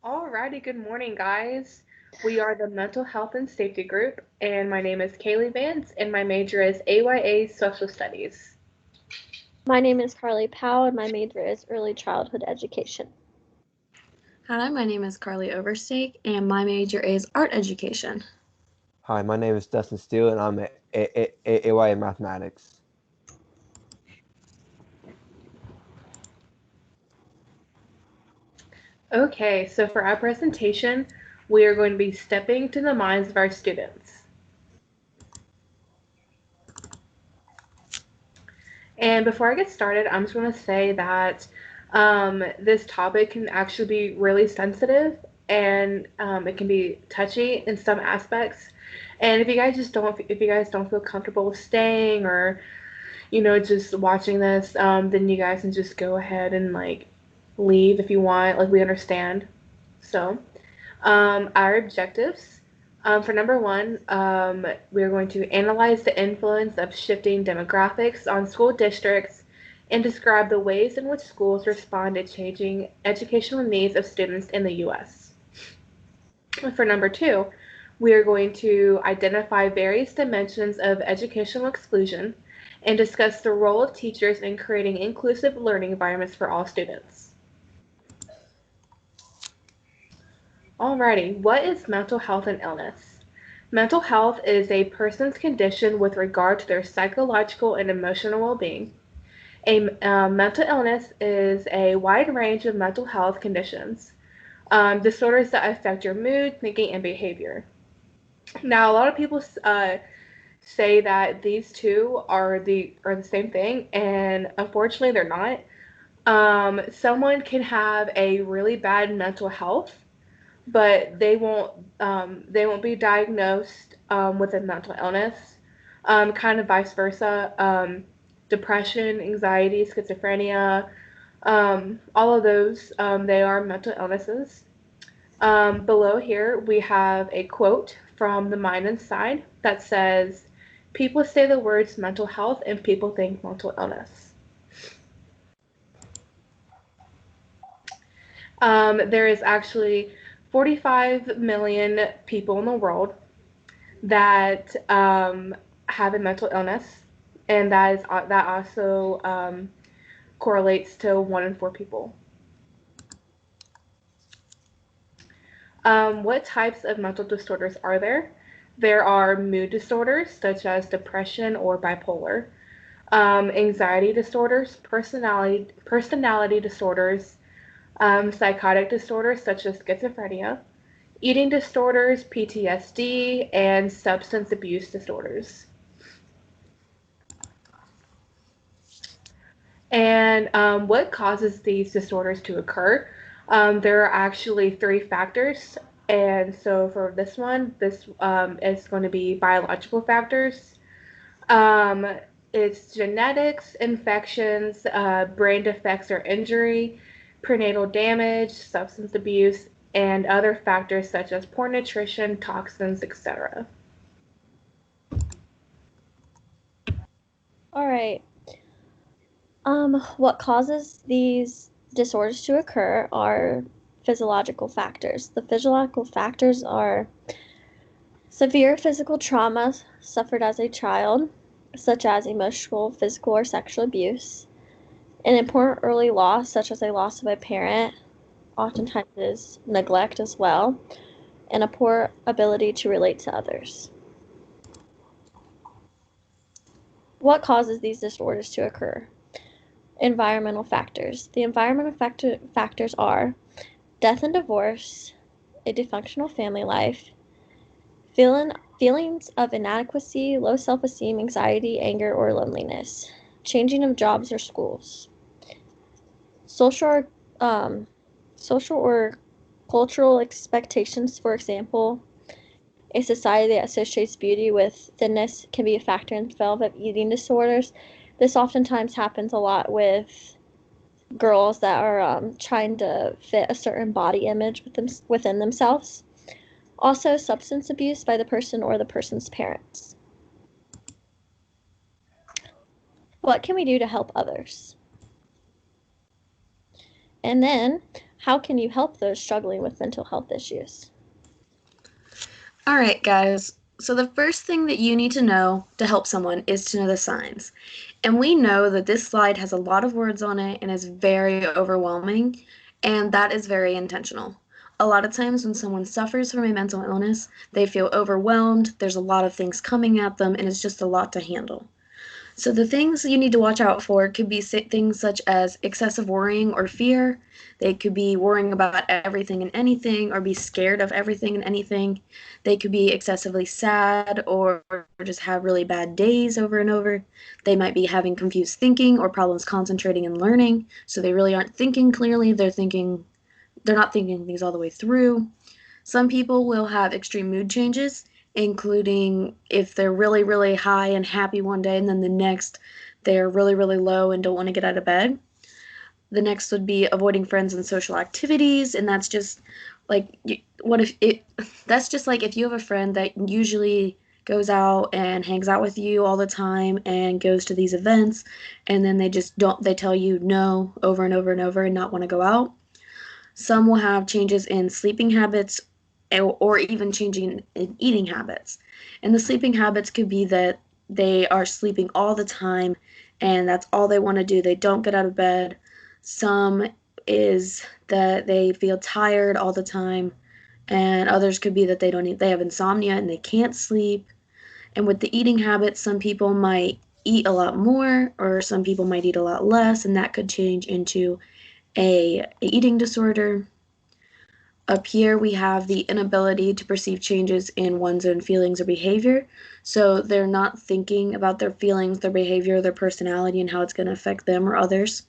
Alrighty, good morning, guys. We are the Mental Health and Safety Group, and my name is Kaylee Vance, and my major is AYA Social Studies. My name is Carly Powell, and my major is Early Childhood Education. Hi, my name is Carly Overstake, and my major is Art Education. Hi, my name is Dustin Steele, and I'm a AY in Mathematics. Okay, so for our presentation, we are going to be stepping to the minds of our students. And before I get started, I'm just going to say that this topic can actually be really sensitive and it can be touchy in some aspects. And if you guys don't feel comfortable staying or just watching this, then you guys can just go ahead and like leave if you want. Like we understand. So, our objectives. For number one, we are going to analyze the influence of shifting demographics on school districts and describe the ways in which schools respond to changing educational needs of students in the U.S. For number two, we are going to identify various dimensions of educational exclusion and discuss the role of teachers in creating inclusive learning environments for all students. Alrighty, what is mental health and illness? Mental health is a person's condition with regard to their psychological and emotional well-being. A mental illness is a wide range of mental health conditions, disorders that affect your mood, thinking, and behavior. Now, a lot of people say that these two are the same thing, and unfortunately, they're not. Someone can have a really bad mental health, but they won't be diagnosed with a mental illness. Kind of vice versa. Depression, anxiety, schizophrenia, all of those they are mental illnesses. Below here we have a quote from The Mind Inside that says, "People say the words mental health and people think mental illness." There is actually 45 million people in the world that have a mental illness, and that also correlates to 1 in 4 people. What types of mental disorders are there? There are mood disorders such as depression or bipolar, anxiety disorders, personality disorders, psychotic disorders such as schizophrenia, eating disorders, PTSD, and substance abuse disorders. And what causes these disorders to occur? There are actually 3 factors. And so for this is going to be biological factors. Um, it's genetics, infections, brain defects or injury, prenatal damage, substance abuse, and other factors such as poor nutrition, toxins, etc. All right. What causes these disorders to occur are physiological factors. The physiological factors are severe physical trauma suffered as a child, such as emotional, physical, or sexual abuse, an important early loss, such as a loss of a parent, oftentimes is neglect as well, and a poor ability to relate to others. What causes these disorders to occur? Environmental factors. The environmental factors are death and divorce, a dysfunctional family life, feelings of inadequacy, low self-esteem, anxiety, anger, or loneliness, changing of jobs or schools, social um, social or cultural expectations. For example, a society that associates beauty with thinness can be a factor in the development of eating disorders. This oftentimes happens a lot with girls that are trying to fit a certain body image within themselves. Also, substance abuse by the person or the person's parents. What can we do to help others? And then, How can you help those struggling with mental health issues? All right, guys. So the first thing that you need to know to help someone is to know the signs. And we know that this slide has a lot of words on it and is very overwhelming, and that is very intentional. A lot of times when someone suffers from a mental illness, they feel overwhelmed, there's a lot of things coming at them, and it's just a lot to handle. So the things you need to watch out for could be things such as excessive worrying or fear. They could be worrying about everything and anything or be scared of everything and anything. They could be excessively sad or just have really bad days over and over. They might be having confused thinking or problems concentrating and learning. So they really aren't thinking clearly. They're not thinking things all the way through. Some people will have extreme mood changes, including if they're really, really high and happy one day, and then the next they're really, really low and don't want to get out of bed. The next would be avoiding friends and social activities, and that's just like that's just like if you have a friend that usually goes out and hangs out with you all the time and goes to these events, and then they tell you no over and over and over and not want to go out. Some will have changes in sleeping habits or even changing in eating habits. And the sleeping habits could be that they are sleeping all the time and that's all they want to do. They don't get out of bed. Some is that they feel tired all the time, and others could be that they have insomnia and they can't sleep. And with the eating habits, some people might eat a lot more or some people might eat a lot less, and that could change into a eating disorder. Up here, we have the inability to perceive changes in one's own feelings or behavior. So they're not thinking about their feelings, their behavior, their personality, and how it's going to affect them or others.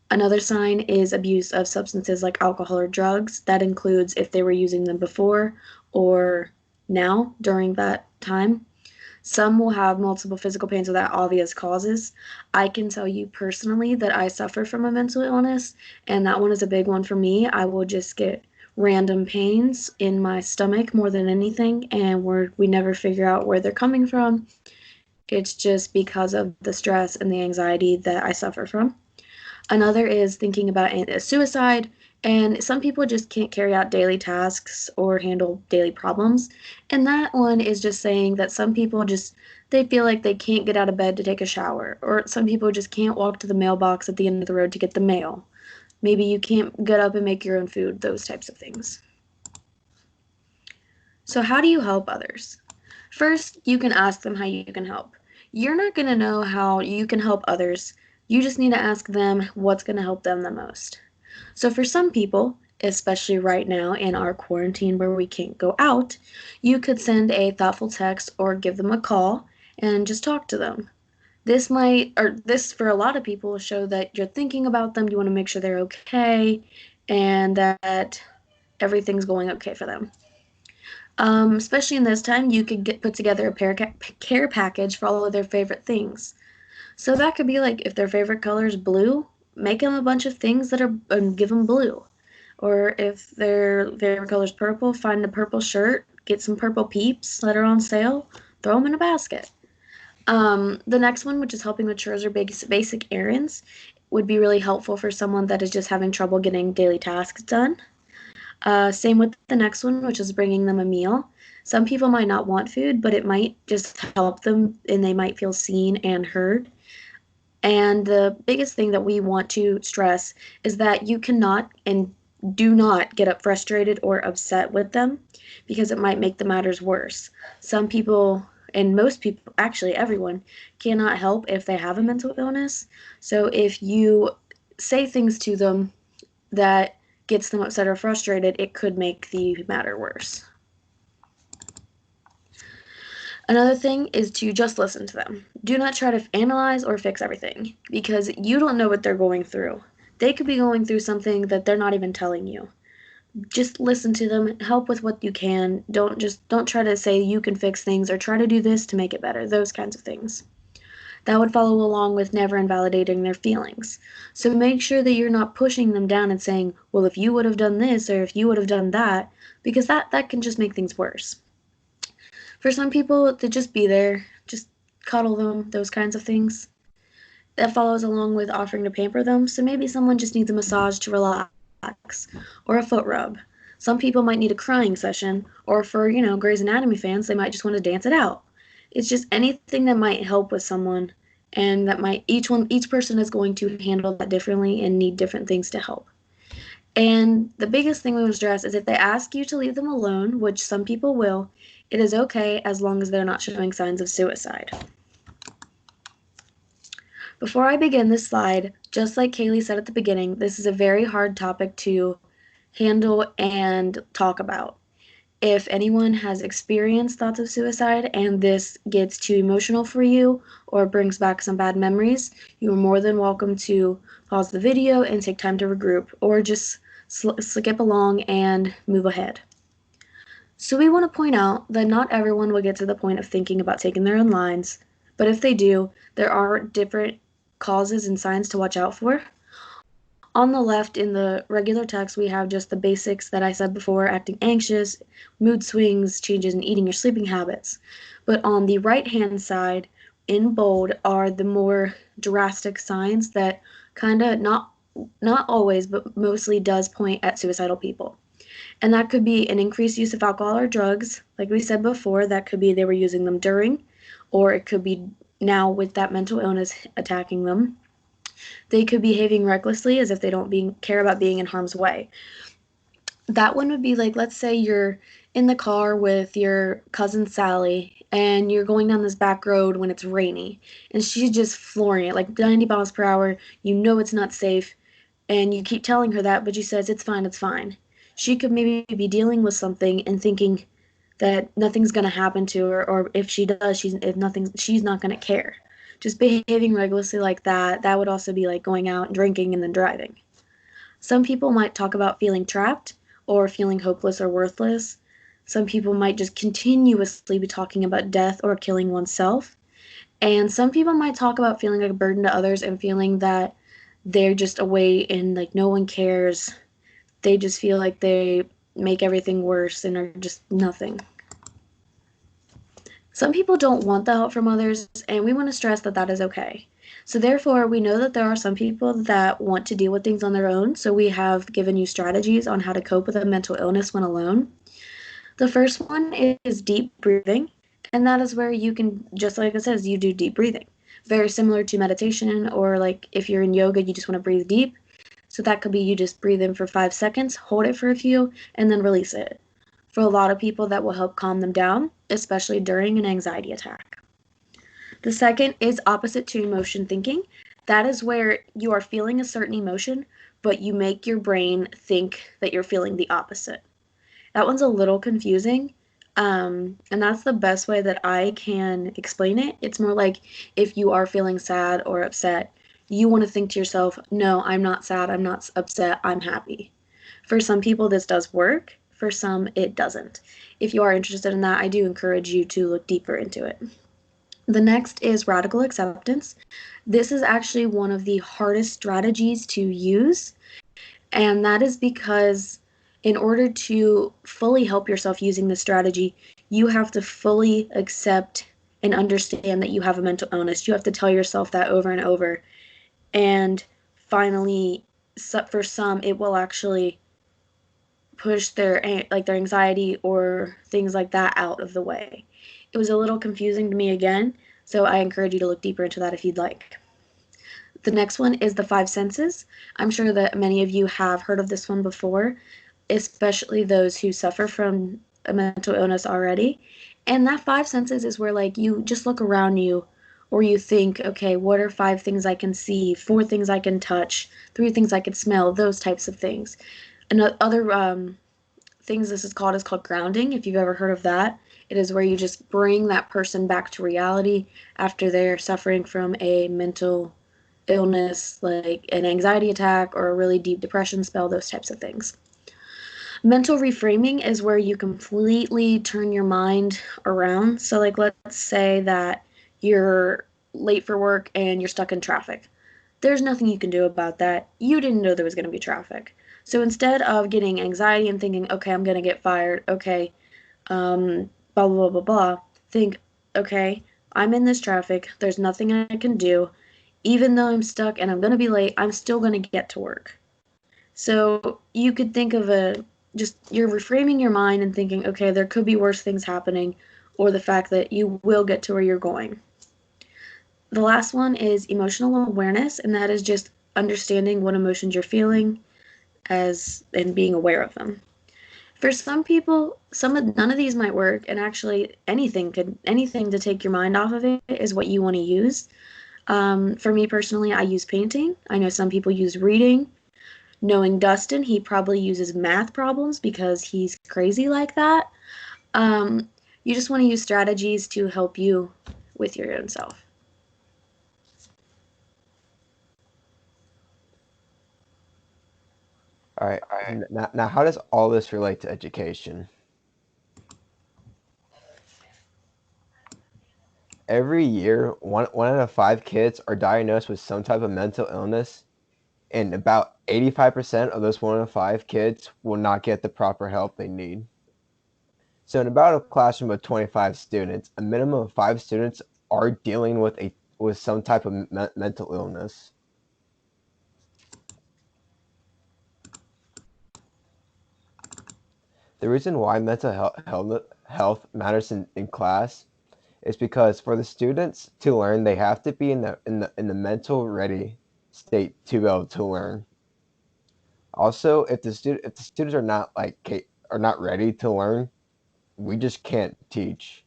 Another sign is abuse of substances like alcohol or drugs. That includes if they were using them before or now during that time. Some will have multiple physical pains without obvious causes. I can tell you personally that I suffer from a mental illness, and that one is a big one for me. I will just get random pains in my stomach more than anything, and we never figure out where they're coming from. It's just because of the stress and the anxiety that I suffer from. Another is thinking about suicide, and some people just can't carry out daily tasks or handle daily problems. And that one is just saying that some people they feel like they can't get out of bed to take a shower, or some people just can't walk to the mailbox at the end of the road to get the mail. Maybe you can't get up and make your own food, those types of things. So how do you help others? First, you can ask them how you can help. You're not going to know how you can help others. You just need to ask them what's going to help them the most. So for some people, especially right now in our quarantine where we can't go out, you could send a thoughtful text or give them a call and just talk to them. This for a lot of people will show that you're thinking about them, you want to make sure they're okay, and that everything's going okay for them. Especially in this time, you could put together a care package for all of their favorite things. So that could be like if their favorite color is blue, make them a bunch of things that are, and give them blue. Or if their favorite color is purple, find a purple shirt, get some purple peeps that are on sale, throw them in a basket. The next one, which is helping with chores or basic errands, would be really helpful for someone that is just having trouble getting daily tasks done. Same with the next one, which is bringing them a meal. Some people might not want food, but it might just help them and they might feel seen and heard. And the biggest thing that we want to stress is that you cannot and do not get up frustrated or upset with them because it might make the matters worse. Some people, and most people, actually everyone, cannot help if they have a mental illness. So if you say things to them that gets them upset or frustrated, it could make the matter worse. Another thing is to just listen to them. Do not try to analyze or fix everything because you don't know what they're going through. They could be going through something that they're not even telling you. Just listen to them, help with what you can. Don't try to say you can fix things or try to do this to make it better, those kinds of things. That would follow along with never invalidating their feelings. So make sure that you're not pushing them down and saying, well, if you would have done this or if you would have done that, because that can just make things worse. For some people, to just be there, just cuddle them, those kinds of things. That follows along with offering to pamper them. So maybe someone just needs a massage to relax relax, or a foot rub. Some people might need a crying session, or for, Grey's Anatomy fans, they might just want to dance it out. It's just anything that might help with someone, and that might each person is going to handle that differently and need different things to help. And the biggest thing we want to stress is if they ask you to leave them alone, which some people will, it is okay as long as they're not showing signs of suicide. Before I begin this slide, just like Kaylee said at the beginning, this is a very hard topic to handle and talk about. If anyone has experienced thoughts of suicide and this gets too emotional for you or brings back some bad memories, you are more than welcome to pause the video and take time to regroup, or just skip along and move ahead. So we want to point out that not everyone will get to the point of thinking about taking their own lives, but if they do, there are different causes and signs to watch out for. On the left in the regular text, we have just the basics that I said before: acting anxious, mood swings, changes in eating or sleeping habits. But on the right-hand side, in bold, are the more drastic signs that kind of not always, but mostly does point at suicidal people. And that could be an increased use of alcohol or drugs. Like we said before, that could be they were using them during, or it could be now with that mental illness attacking them. They could be behaving recklessly as if they don't care about being in harm's way. That one would be like, let's say you're in the car with your cousin Sally and you're going down this back road when it's rainy and she's just flooring it like 90 miles per hour. You know it's not safe and you keep telling her that, but she says it's fine, it's fine. She could maybe be dealing with something and thinking that nothing's going to happen to her, or if she does, she's not going to care. Just behaving recklessly like that would also be like going out and drinking and then driving. Some people might talk about feeling trapped or feeling hopeless or worthless. Some people might just continuously be talking about death or killing oneself. And some people might talk about feeling like a burden to others and feeling that they're just away and like no one cares. They just feel like they make everything worse and are just nothing. Some people don't want the help from others, and we want to stress that that is okay. So therefore, we know that there are some people that want to deal with things on their own, so we have given you strategies on how to cope with a mental illness when alone. The first one is deep breathing, and that is where you can, just like it says, you do deep breathing. Very similar to meditation, or like if you're in yoga, you just want to breathe deep. So that could be you just breathe in for 5 seconds, hold it for a few, and then release it. For a lot of people, that will help calm them down, especially during an anxiety attack. The second is opposite to emotion thinking. That is where you are feeling a certain emotion, but you make your brain think that you're feeling the opposite. That one's a little confusing, and that's the best way that I can explain it. It's more like if you are feeling sad or upset, you want to think to yourself, no, I'm not sad, I'm not upset, I'm happy. For some people, this does work. For some, it doesn't. If you are interested in that, I do encourage you to look deeper into it. The next is radical acceptance. This is actually one of the hardest strategies to use, and that is because in order to fully help yourself using this strategy, you have to fully accept and understand that you have a mental illness. You have to tell yourself that over and over. And finally, for some, it will actually push their anxiety or things like that out of the way. It was a little confusing to me again, so I encourage you to look deeper into that if you'd like. The next one is the 5 senses. I'm sure that many of you have heard of this one before, especially those who suffer from a mental illness already. And that 5 senses is where like you just look around you, or you think, okay, what are 5 things I can see, 4 things I can touch, 3 things I can smell, those types of things. And other things this is called grounding, if you've ever heard of that. It is where you just bring that person back to reality after they're suffering from a mental illness, like an anxiety attack or a really deep depression spell, those types of things. Mental reframing is where you completely turn your mind around. So like let's say that you're late for work and you're stuck in traffic. There's nothing you can do about that. You didn't know there was going to be traffic. So instead of getting anxiety and thinking, okay, I'm going to get fired, okay, blah, blah, blah, blah, blah, think, okay, I'm in this traffic, there's nothing I can do. Even though I'm stuck and I'm going to be late, I'm still going to get to work. So you could think of you're reframing your mind and thinking, okay, there could be worse things happening, or the fact that you will get to where you're going. The last one is emotional awareness, and that is just understanding what emotions you're feeling and being aware of them. For some people, none of these might work, and actually anything to take your mind off of it is what you want to use. For me personally, I use painting. I know some people use reading. Knowing Dustin, he probably uses math problems because he's crazy like that. You just want to use strategies to help you with your own self. All right. Now, how does all this relate to education? Every year, one out of 5 kids are diagnosed with some type of mental illness, and about 85% of those 1 out of 5 kids will not get the proper help they need. So in about a classroom of 25 students, a minimum of 5 students are dealing with some type of mental illness. The reason why mental health matters in class is because for the students to learn, they have to be in the mental ready state to be able to learn. Also, if the students are not ready to learn, we just can't teach.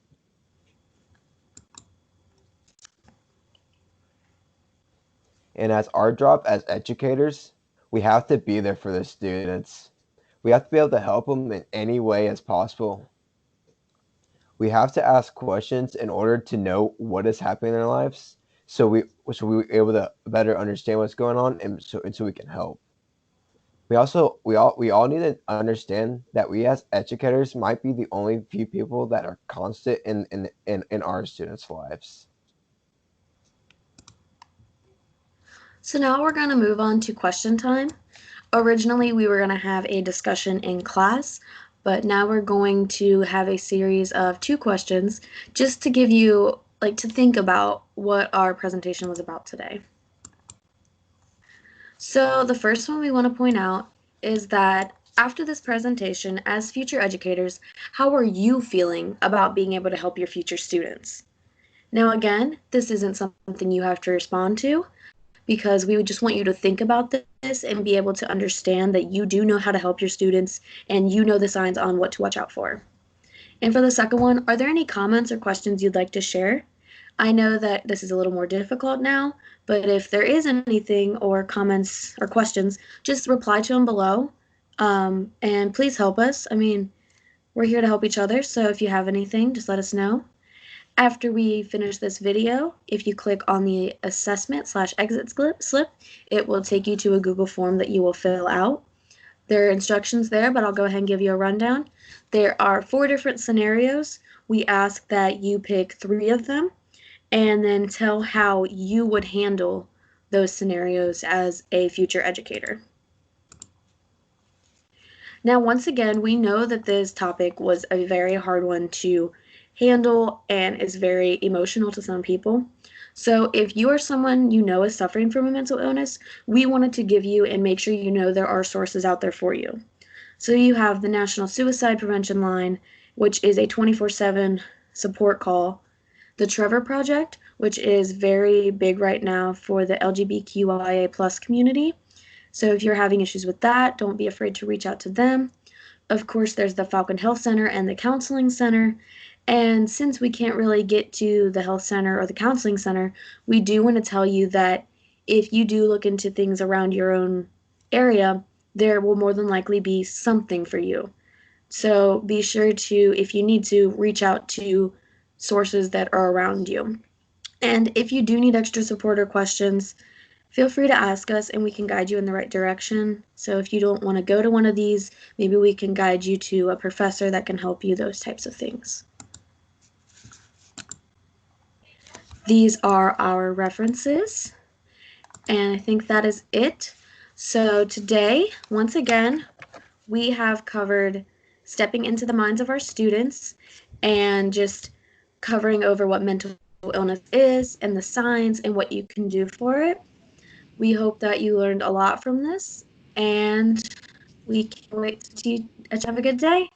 And as our job as educators, we have to be there for the students. We have to be able to help them in any way as possible. We have to ask questions in order to know what is happening in their lives, so we're able to better understand what's going on, and so we can help. We all need to understand that we as educators might be the only few people that are constant in our students' lives. So now we're going to move on to question time. Originally, we were going to have a discussion in class, but now we're going to have a series of 2 questions just to give you, to think about what our presentation was about today. So the first one we want to point out is that after this presentation, as future educators, how are you feeling about being able to help your future students? Now, again, this isn't something you have to respond to, because we would just want you to think about this and be able to understand that you do know how to help your students and you know the signs on what to watch out for. And for the second one, are there any comments or questions you'd like to share? I know that this is a little more difficult now, but if there is anything or comments or questions, just reply to them below. And please help us. I mean, we're here to help each other, so if you have anything, just let us know. After we finish this video, if you click on the assessment/exit slip, it will take you to a Google form that you will fill out. There are instructions there, but I'll go ahead and give you a rundown. There are 4 different scenarios. We ask that you pick 3 of them and then tell how you would handle those scenarios as a future educator. Now, once again, we know that this topic was a very hard one to handle and is very emotional to some people. So if you are someone you know is suffering from a mental illness, we wanted to give you and make sure you know there are sources out there for you. So you have the National Suicide Prevention Line, which is a 24/7 support call. The Trevor Project, which is very big right now for the LGBTQIA+ community. So if you're having issues with that, don't be afraid to reach out to them. Of course, there's the Falcon Health Center and the Counseling Center. And since we can't really get to the health center or the counseling center, we do want to tell you that if you do look into things around your own area, there will more than likely be something for you. So be sure to, if you need to, reach out to sources that are around you. And if you do need extra support or questions, feel free to ask us and we can guide you in the right direction. So if you don't want to go to one of these, maybe we can guide you to a professor that can help you, those types of things. These are our references, and I think that is it. So today, once again, we have covered stepping into the minds of our students and just covering over what mental illness is and the signs and what you can do for it. We hope that you learned a lot from this, and we can't wait to have a good day.